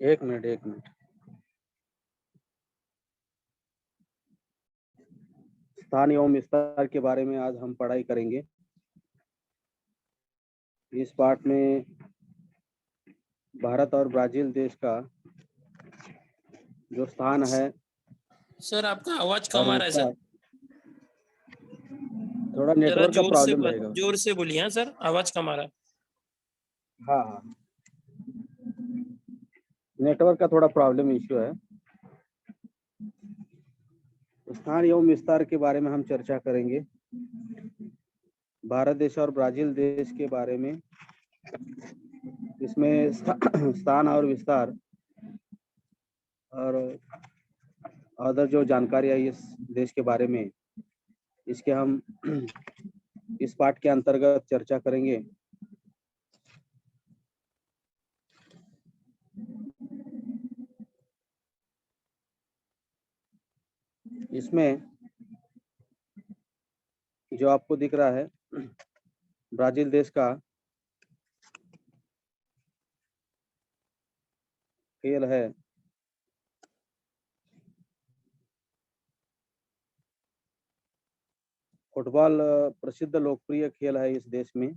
एक मिनट, एक मिनट। स्थान एवं विस्तार के बारे में आज हम पढ़ाई करेंगे। इस पाठ में भारत और ब्राजील देश का जो स्थान है सर आपका आवाज और कम आ रहा है विस्तार, सर। थोड़ा जरा नेटवर्क का प्रॉब्लम रहेगा। जोर से बोलिए। हाँ सर, आवाज कम आ रहा है। हाँ, हाँ, नेटवर्क का थोड़ा प्रॉब्लम इश्यू है। स्थान एवं विस्तार के बारे में हम चर्चा करेंगे। भारत देश और ब्राजील देश के बारे में। इसमें स्थान और विस्तार और अदर जो जानकारी है इस देश के बारे में, इसके हम इस पाठ के अंतर्गत चर्चा करेंगे। इसमें जो आपको दिख रहा है ब्राजील देश का खेल है फुटबॉल। प्रसिद्ध लोकप्रिय खेल है इस देश में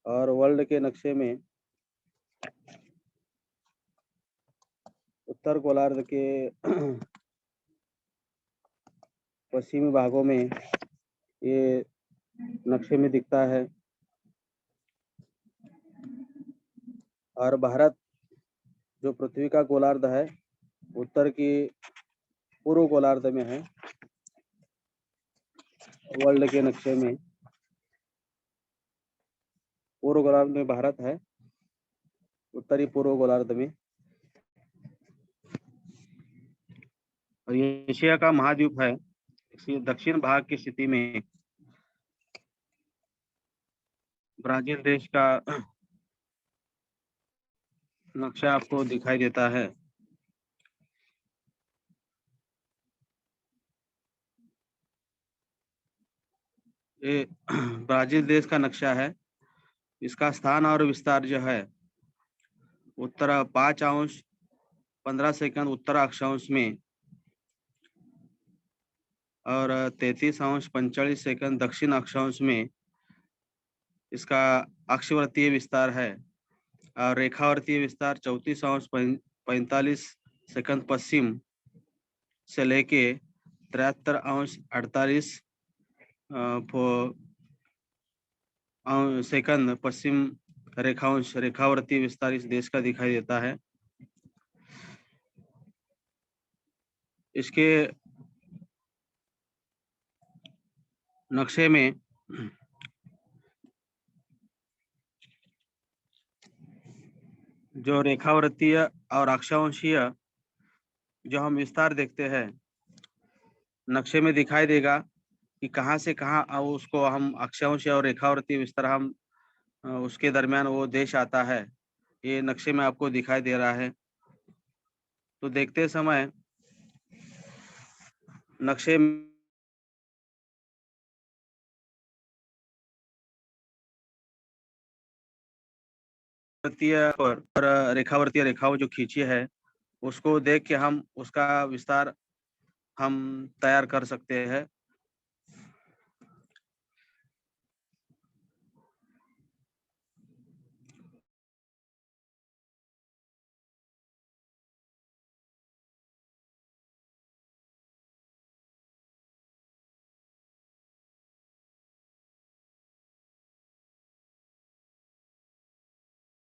और वर्ल्ड के नक्शे में उत्तर गोलार्ध के पश्चिमी भागों में ये नक्शे में दिखता है। और भारत जो पृथ्वी का गोलार्ध है, उत्तर की पूर्व गोलार्ध में है। वर्ल्ड के नक्शे में पूर्व गोलार्ध में भारत है, उत्तरी पूर्व गोलार्ध में। और ये एशिया का महाद्वीप है। इसके दक्षिण भाग की स्थिति में ब्राजील देश का नक्शा आपको दिखाई देता है। ये ब्राजील देश का नक्शा है। इसका स्थान और विस्तार जो है, उत्तर 5°15" उत्तर अक्षांश में और 33°45" दक्षिण अक्षांश में इसका अक्षवर्तीय विस्तार है। और रेखावर्तीय विस्तार 34°45" पश्चिम से लेके 73°48" पश्चिम रेखावर्तीय विस्तार इस देश का दिखाई देता है। इसके नक्शे में जो रेखावर्तीय और अक्षांशीय जो हम विस्तार देखते हैं, नक्शे में दिखाई देगा कि कहाँ से कहाँ उसको हम अक्षांशीय और रेखावर्तीय विस्तार हम उसके दरमियान वो देश आता है। ये नक्शे में आपको दिखाई दे रहा है। तो देखते समय नक्शे पर रेखावर्तीय रेखाओं जो खींची है, उसको देख के हम उसका विस्तार हम तैयार कर सकते हैं।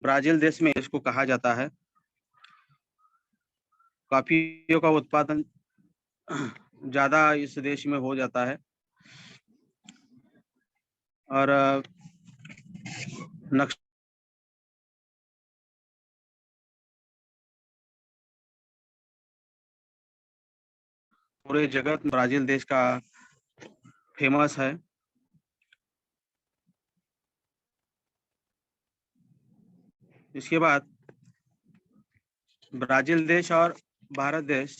ब्राजील देश में इसको कहा जाता है। कॉफियों का उत्पादन ज्यादा इस देश में हो जाता है। और नक्शे पूरे जगत ब्राजील देश का फेमस है। इसके बाद ब्राजील देश और भारत देश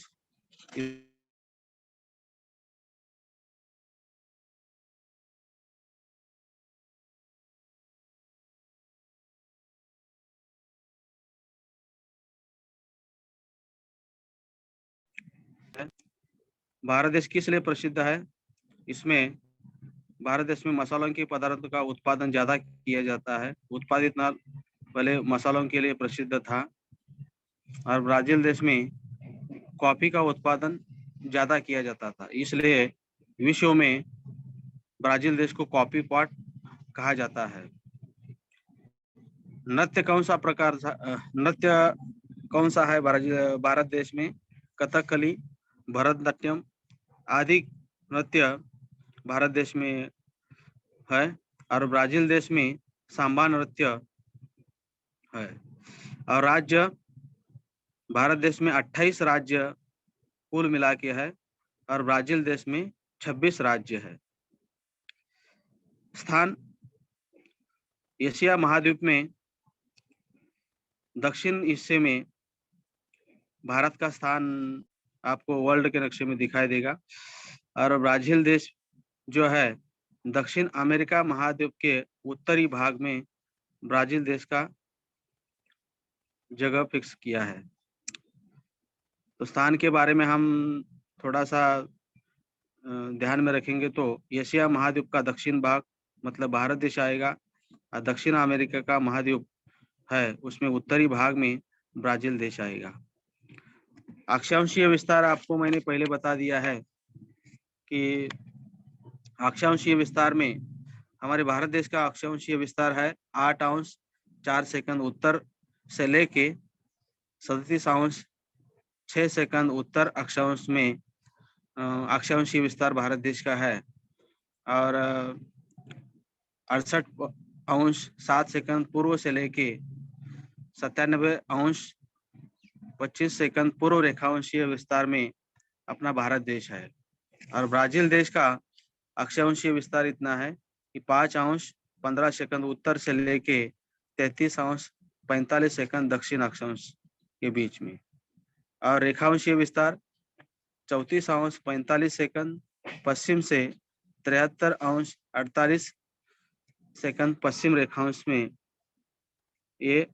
भारत देश किस लिए प्रसिद्ध है? इसमें भारत देश में मसालों के पदार्थों का उत्पादन ज्यादा किया जाता है। उत्पादित नाल पहले मसालों के लिए प्रसिद्ध था। और ब्राजील देश में कॉफी का उत्पादन ज्यादा किया जाता था, इसलिए विश्व में ब्राजील देश को कॉफी पॉट कहा जाता है। नृत्य कौन सा है भारत देश में? कथकली, भरतनाट्यम आदि नृत्य भारत देश में है। और ब्राजील देश में सांबा नृत्य है। और राज्य, भारत देश में 28 राज्य कुल मिला के है और ब्राजील देश में 26 राज्य है। स्थान, एशिया महाद्वीप में दक्षिण हिस्से में भारत का स्थान आपको वर्ल्ड के नक्शे में दिखाई देगा। और ब्राजील देश जो है दक्षिण अमेरिका महाद्वीप के उत्तरी भाग में ब्राजील देश का जगह फिक्स किया है। तो स्थान के बारे में हम थोड़ा सा ध्यान में रखेंगे तो एशिया महाद्वीप का दक्षिण भाग मतलब भारत देश आएगा और दक्षिण अमेरिका का महाद्वीप है उसमें उत्तरी भाग में ब्राजील देश आएगा। अक्षांशीय विस्तार आपको मैंने पहले बता दिया है कि अक्षांशीय विस्तार में हमारे भारत देश का अक्षांशीय विस्तार है 8 अंश 4 सेकंड उत्तर से लेके 37 अंश 6 सेकंड उत्तर अक्षांश में अक्षांशीय विस्तार भारत देश का है। और 68 अंश 7 सेकंड पूर्व से लेके 97 अंश 25 सेकंड पूर्व रेखांशीय विस्तार में अपना भारत देश है। और ब्राजील देश का अक्षांशीय विस्तार इतना है कि 5 अंश 15 सेकंड उत्तर से लेके 33 अंश 45 सेकंड दक्षिण अक्षांश के बीच में। और रेखांशीय विस्तार 34 अंश 45 सेकंड पश्चिम से 73 अंश 48 सेकंड पश्चिम रेखांश में ये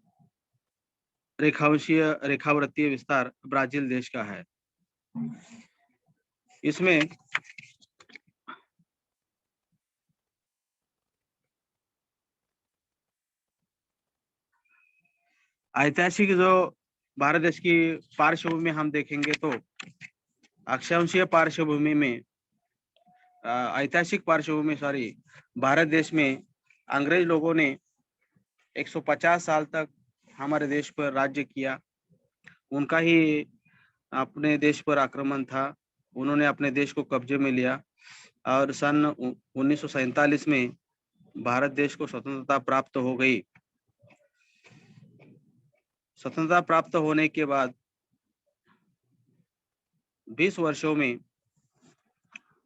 रेखावृत्तीय विस्तार ब्राजील देश का है। इसमें ऐतिहासिक जो भारत देश की पार्श्वभूमि हम देखेंगे तो अक्षांशीय पार्श्वभूमि में ऐतिहासिक पार्श्वभूमि भारत देश में अंग्रेज लोगों ने 150 साल तक हमारे देश पर राज्य किया। उनका ही अपने देश पर आक्रमण था, उन्होंने अपने देश को कब्जे में लिया और सन 1947 में भारत देश को स्वतंत्रता प्राप्त हो गई। स्वतंत्रता प्राप्त होने के बाद 20 वर्षों में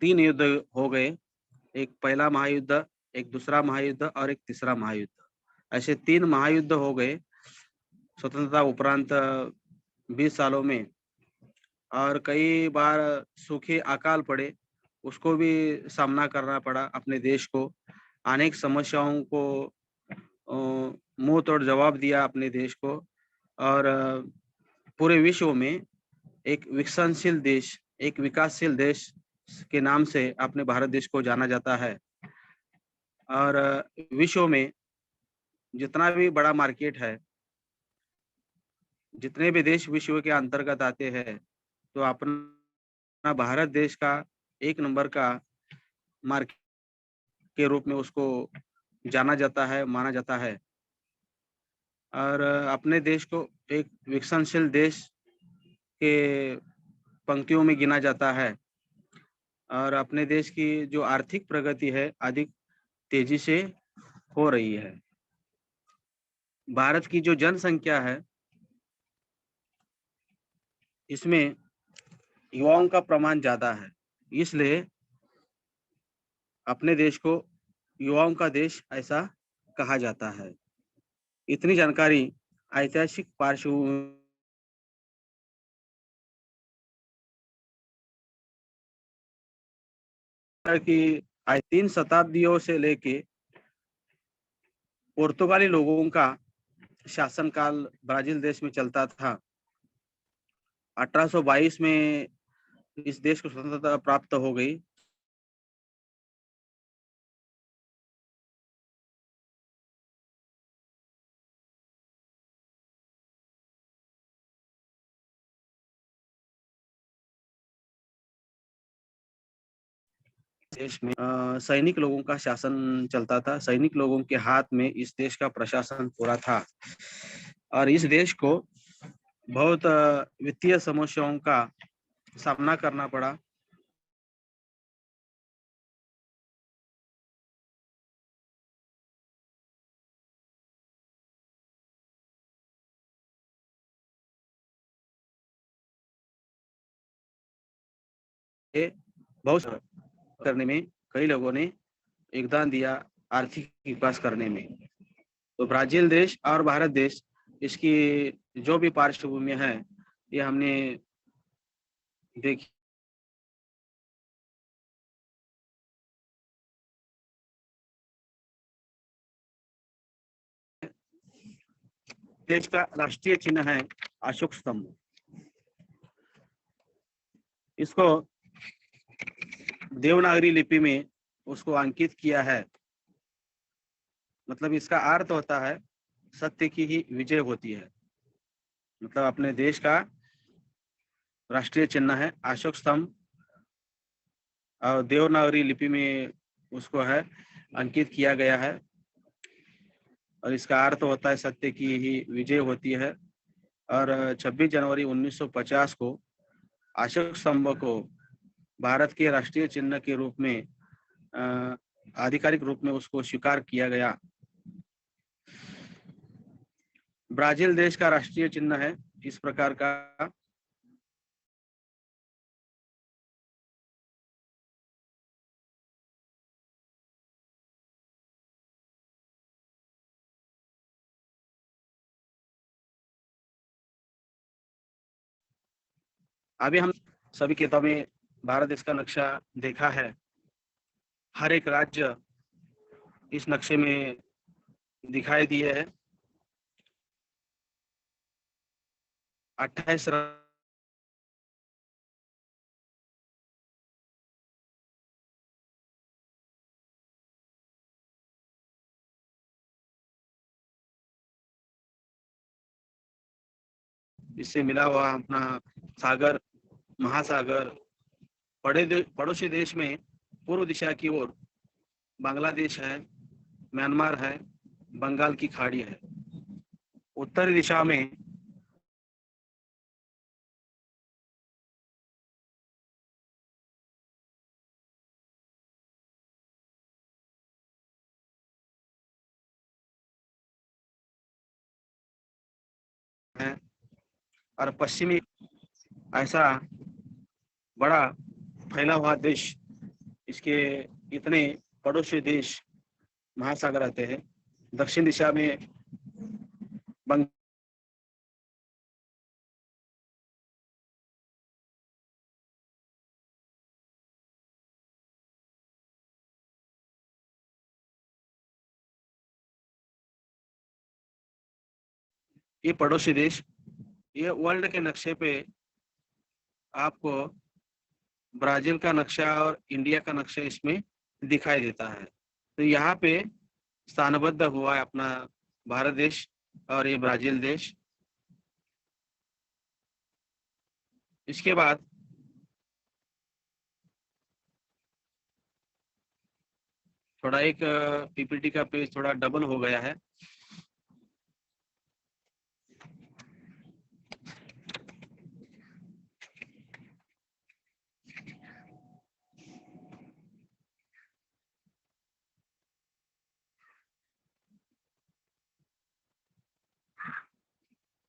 3 युद्ध हो गए, एक पहला महायुद्ध, एक दूसरा महायुद्ध और एक तीसरा महायुद्ध। ऐसे 3 महायुद्ध हो गए स्वतंत्रता उपरांत 20 सालों में। और कई बार सूखे अकाल पड़े, उसको भी सामना करना पड़ा अपने देश को। अनेक समस्याओं को मुंह तोड़ जवाब दिया अपने देश को। और पूरे विश्व में एक विकसनशील देश, एक विकासशील देश के नाम से अपने भारत देश को जाना जाता है। और विश्व में जितना भी बड़ा मार्केट है, जितने भी देश विश्व के अंतर्गत आते हैं, तो अपना भारत देश का 1 नंबर का मार्केट के रूप में उसको जाना जाता है, माना जाता है। और अपने देश को एक विकसनशील देश के पंक्तियों में गिना जाता है। और अपने देश की जो आर्थिक प्रगति है अधिक तेजी से हो रही है। भारत की जो जनसंख्या है, इसमें युवाओं का प्रमाण ज्यादा है, इसलिए अपने देश को युवाओं का देश ऐसा कहा जाता है। इतनी जानकारी ऐतिहासिक पार्श्वभूमि की 3 शताब्दियों से लेके पुर्तगाली लोगों का शासनकाल ब्राजील देश में चलता था। 1822 में इस देश को स्वतंत्रता प्राप्त हो गई, देश में सैनिक लोगों का शासन चलता था। सैनिक लोगों के हाथ में इस देश का प्रशासन पूरा था और इस देश को बहुत वित्तीय समस्याओं का सामना करना पड़ा। ये बहुत करने में कई लोगों ने योगदान दिया आर्थिक विकास करने में। तो ब्राजील देश और भारत देश, इसकी जो भी पार्श्वभूमि है ये हमने देखी। देश का राष्ट्रीय चिन्ह है अशोक स्तंभ। इसको देवनागरी लिपि में उसको अंकित किया है। मतलब इसका अर्थ होता है सत्य की ही विजय होती है। मतलब अपने देश का राष्ट्रीय चिन्ह है अशोक स्तंभ और देवनागरी लिपि में उसको है अंकित किया गया है और इसका अर्थ होता है सत्य की ही विजय होती है। और 26 जनवरी 1950 को अशोक स्तंभ को भारत के राष्ट्रीय चिन्ह के रूप में आधिकारिक रूप में उसको स्वीकार किया गया। ब्राजील देश का राष्ट्रीय चिन्ह है इस प्रकार का। अभी हम सभी किताबों में भारत देश का नक्शा देखा है। हर एक राज्य इस नक्शे में दिखाई दिए है। 28 इससे मिला हुआ अपना सागर, महासागर, पड़ोसी देश में पूर्व दिशा की ओर बांग्लादेश है, म्यांमार है, बंगाल की खाड़ी है। उत्तरी दिशा में है और पश्चिमी ऐसा बड़ा फैला हुआ देश, इसके इतने पड़ोसी देश महासागर आते हैं। दक्षिण दिशा में बंग ये पड़ोसी देश, ये वर्ल्ड के नक्शे पे आपको ब्राजील का नक्शा और इंडिया का नक्शा इसमें दिखाई देता है। तो यहाँ पे स्थानबद्ध हुआ है अपना भारत देश और ये ब्राजील देश। इसके बाद थोड़ा एक पीपीटी का पेज थोड़ा डबल हो गया है।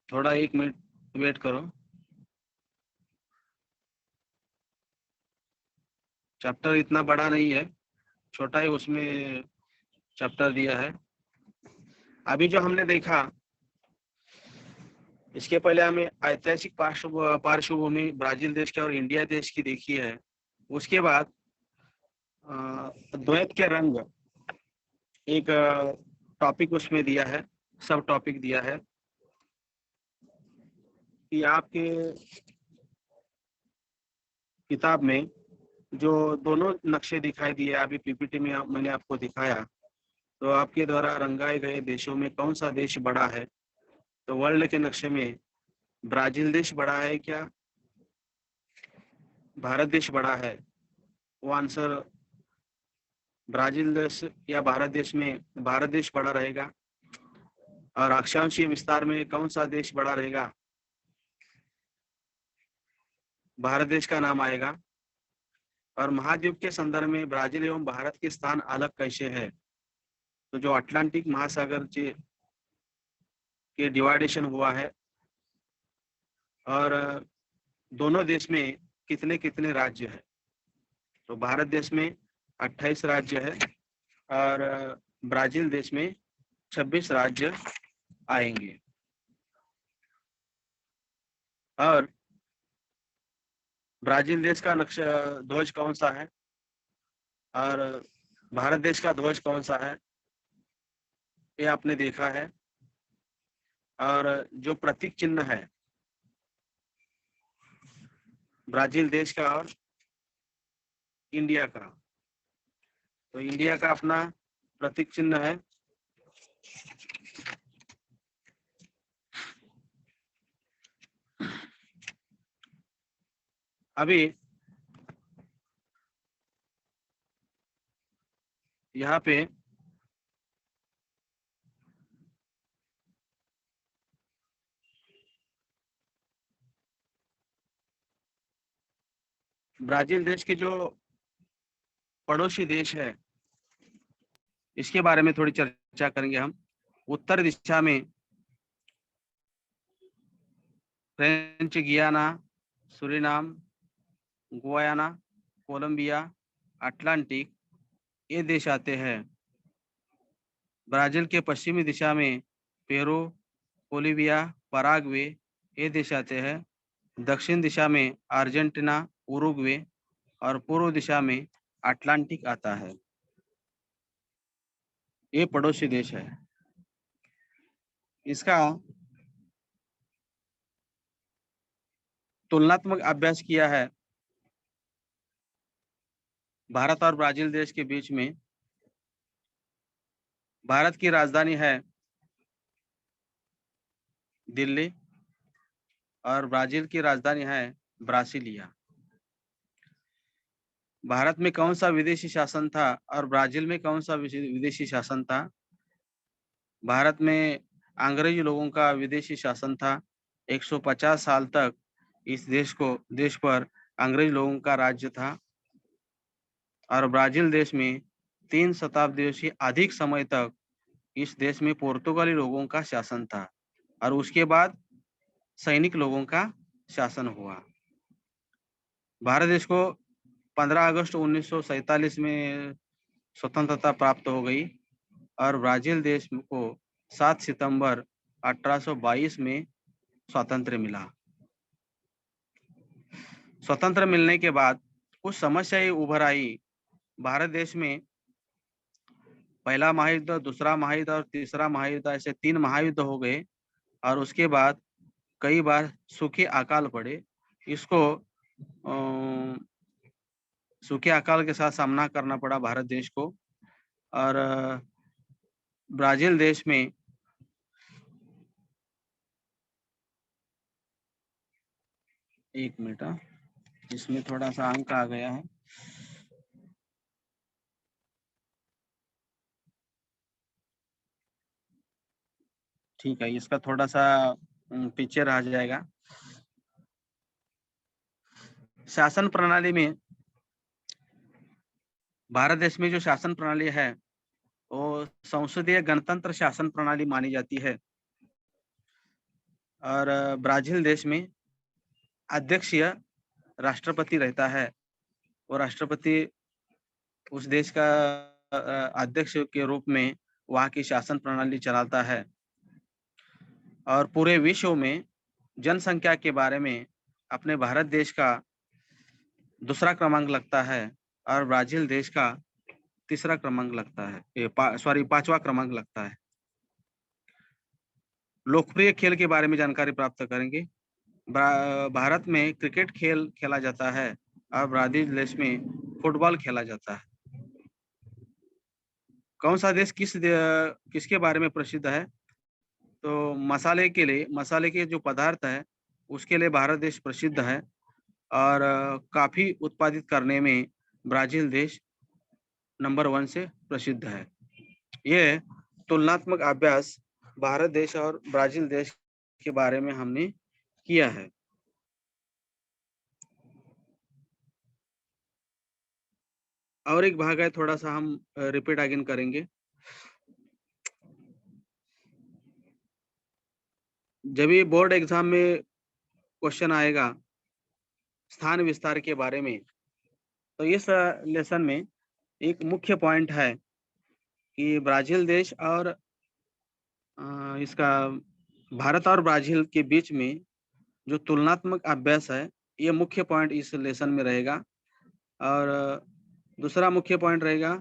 थोड़ा 1 मिनट वेट करो। चैप्टर इतना बड़ा नहीं है, छोटा ही उसमें चैप्टर दिया है। अभी जो हमने देखा, इसके पहले हमें ऐतिहासिक पार्श्वभूमि ब्राजील देश की और इंडिया देश की देखी है। उसके बाद द्वैत के रंग एक टॉपिक उसमें दिया है, सब टॉपिक दिया है कि आपके किताब में जो दोनों नक्शे दिखाई दिए अभी पीपीटी में मैंने आपको दिखाया, तो आपके द्वारा रंगाए गए देशों में कौन सा देश बड़ा है? तो वर्ल्ड के नक्शे में ब्राजील देश बड़ा है क्या भारत देश बड़ा है? वो आंसर ब्राजील देश या भारत देश में भारत देश बड़ा रहेगा। और अक्षांशीय विस्तार में कौन सा देश बड़ा रहेगा? भारत देश का नाम आएगा। और महाद्वीप के संदर्भ में ब्राजील एवं भारत के स्थान अलग कैसे है? तो जो अटलांटिक महासागर के डिवाइडेशन हुआ है, और दोनों देश में कितने कितने राज्य है? तो भारत देश में 28 राज्य है और ब्राजील देश में 26 राज्य आएंगे। और ब्राजील देश का नक्शा ध्वज कौन सा है और भारत देश का ध्वज कौन सा है, ये आपने देखा है। और जो प्रतीक चिन्ह है ब्राजील देश का और इंडिया का, तो इंडिया का अपना प्रतीक चिन्ह है अभी यहाँ पे ब्राजील देश के जो पड़ोसी देश है इसके बारे में थोड़ी चर्चा करेंगे हम। उत्तर दिशा में फ्रेंच गियाना, सूरीनाम, गुयाना, कोलंबिया, अटलांटिक ये देश आते हैं। ब्राजील के पश्चिमी दिशा में पेरू, बोलिविया, पराग्वे ये देश आते हैं। दक्षिण दिशा में अर्जेंटीना, उरुग्वे और पूर्व दिशा में अटलांटिक आता है। ये पड़ोसी देश है। इसका तुलनात्मक अभ्यास किया है भारत और ब्राजील देश के बीच में। भारत की राजधानी है दिल्ली और ब्राजील की राजधानी है ब्रासिलिया। भारत में कौन सा विदेशी शासन था और ब्राजील में कौन सा विदेशी शासन था? भारत में अंग्रेजी लोगों का विदेशी शासन था। 150 साल तक इस देश पर अंग्रेज लोगों का राज्य था। और ब्राजील देश में 3 शताब्दियों से अधिक समय तक इस देश में पुर्तगाली लोगों का शासन था और उसके बाद सैनिक लोगों का शासन हुआ। भारत देश को 15 अगस्त 1947 में स्वतंत्रता प्राप्त हो गई और ब्राजील देश को 7 सितंबर 1822 में स्वातंत्र्य मिला। स्वतंत्र मिलने के बाद कुछ समस्याएं उभर आई। भारत देश में पहला महायुद्ध, दूसरा महायुद्ध और तीसरा महायुद्ध, ऐसे 3 महायुद्ध हो गए और उसके बाद कई बार सूखे अकाल पड़े। इसको सूखे अकाल के साथ सामना करना पड़ा भारत देश को। और ब्राजील देश में एक मिनट, इसमें थोड़ा सा अंक आ गया है। ठीक है, इसका थोड़ा सा पीछे रह जाएगा। शासन प्रणाली में भारत देश में जो शासन प्रणाली है वो संसदीय गणतंत्र शासन प्रणाली मानी जाती है। और ब्राजील देश में अध्यक्षीय राष्ट्रपति रहता है। वो राष्ट्रपति उस देश का अध्यक्ष के रूप में वहाँ की शासन प्रणाली चलाता है। और पूरे विश्व में जनसंख्या के बारे में अपने भारत देश का दूसरा क्रमांक लगता है और ब्राजील देश का तीसरा क्रमांक लगता है, पांचवा क्रमांक लगता है। लोकप्रिय खेल के बारे में जानकारी प्राप्त करेंगे। भारत में क्रिकेट खेल खेला जाता है और ब्राजील देश में फुटबॉल खेला जाता है। कौन सा देश किसके बारे में प्रसिद्ध है? तो मसाले के लिए, मसाले के जो पदार्थ है उसके लिए भारत देश प्रसिद्ध है और काफी उत्पादित करने में ब्राजील देश नंबर 1 से प्रसिद्ध है। ये तुलनात्मक अभ्यास भारत देश और ब्राजील देश के बारे में हमने किया है। और एक भाग है, थोड़ा सा हम रिपीट अगेन करेंगे। जब ये बोर्ड एग्जाम में क्वेश्चन आएगा स्थान विस्तार के बारे में, तो इस लेसन में एक मुख्य पॉइंट है कि ब्राजील देश और इसका भारत और ब्राजील के बीच में जो तुलनात्मक अभ्यास है, ये मुख्य पॉइंट इस लेसन में रहेगा। और दूसरा मुख्य पॉइंट रहेगा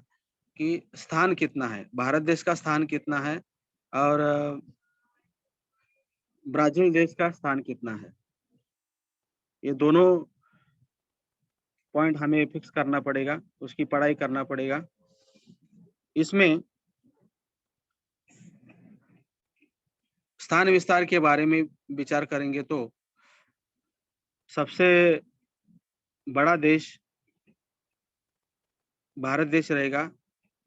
कि स्थान कितना है, भारत देश का स्थान कितना है और ब्राजील देश का स्थान कितना है। ये दोनों पॉइंट हमें फिक्स करना पड़ेगा, उसकी पढ़ाई करना पड़ेगा। इसमें स्थान विस्तार के बारे में विचार करेंगे तो सबसे बड़ा देश भारत देश रहेगा।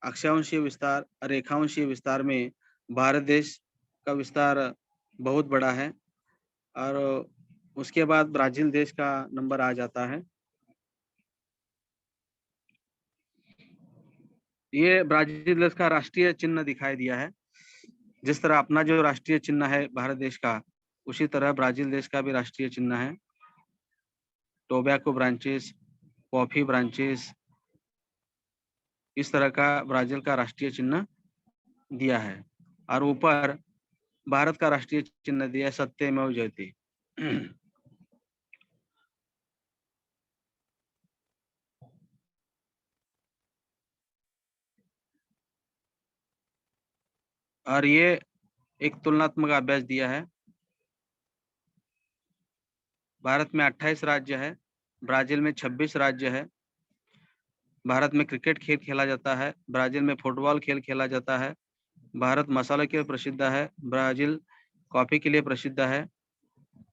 अक्षांशीय विस्तार, रेखांशीय विस्तार में भारत देश का विस्तार बहुत बड़ा है और उसके बाद ब्राजील देश का नंबर आ जाता है। ये ब्राजील देश का राष्ट्रीय चिन्ह दिखाई दिया है। जिस तरह अपना जो राष्ट्रीय चिन्ह है भारत देश का, उसी तरह ब्राजील देश का भी राष्ट्रीय चिन्ह है। टोबैको ब्रांचेस, कॉफी ब्रांचेस, इस तरह का ब्राजील का राष्ट्रीय चिन्ह दिया है। और ऊपर भारत का राष्ट्रीय चिन्ह दिया है, सत्यमेव जयते। और ये एक तुलनात्मक अभ्यास दिया है। भारत में 28 राज्य है, ब्राजील में 26 राज्य है। भारत में क्रिकेट खेल खेला जाता है, ब्राजील में फुटबॉल खेल खेला जाता है। भारत मसाले के लिए प्रसिद्ध है, ब्राजील कॉफी के लिए प्रसिद्ध है।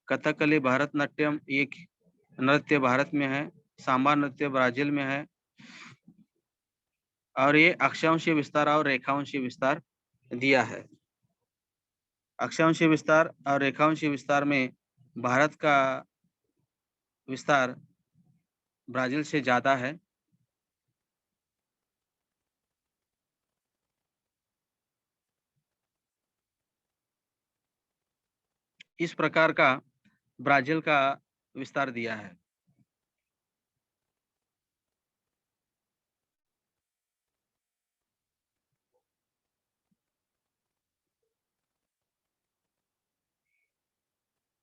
कथकली, भारतनाट्यम एक नृत्य भारत में है, सांबा नृत्य ब्राजील में है। और ये अक्षांशीय विस्तार और रेखांशीय विस्तार दिया है। अक्षांशीय विस्तार और रेखांशीय विस्तार में भारत का विस्तार ब्राजील से ज्यादा है। इस प्रकार का ब्राजील का विस्तार दिया है।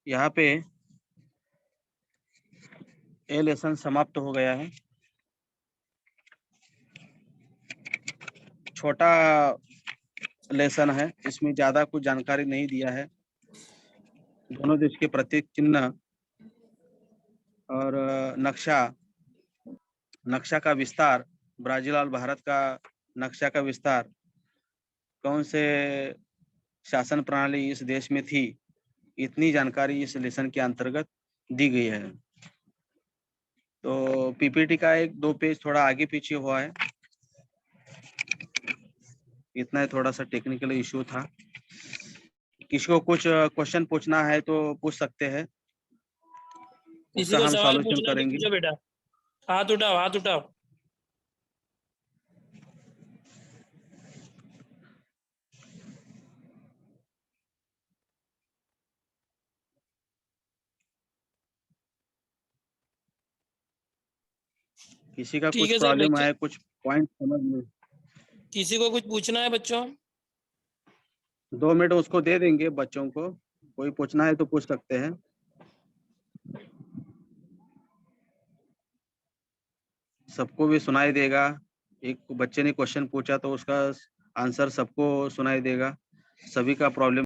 यहाँ पे ये लेसन समाप्त हो गया है। छोटा लेसन है, इसमें ज्यादा कुछ जानकारी नहीं दिया है। दोनों देश के प्रतीक चिन्ह और नक्शा का विस्तार, ब्राजील और भारत का नक्शा का विस्तार, कौन से शासन प्रणाली इस देश में थी, इतनी जानकारी इस लेसन के अंतर्गत दी गई है। तो पीपीटी का 1-2 पेज थोड़ा आगे पीछे हुआ है, इतना ही थोड़ा सा टेक्निकल इश्यू था। किसी को कुछ क्वेश्चन पूछना है तो पूछ सकते हैं, किसी उसका को हम सवाल सॉल्यूशन पूछना है तो करेंगे। पूछो बेटा, हाथ उठाओ, हाथ उठाओ। किसी का ठीक कुछ है सर, प्रॉब्लम बच्चे है, कुछ पॉइंट समझ में, किसी को कुछ पूछना है बच्चों? 2 मिनट उसको दे देंगे बच्चों को, कोई पूछना है तो पूछ सकते हैं। सबको भी सुनाई देगा। एक बच्चे ने क्वेश्चन पूछा तो उसका आंसर सबको सुनाई देगा। सभी का प्रॉब्लम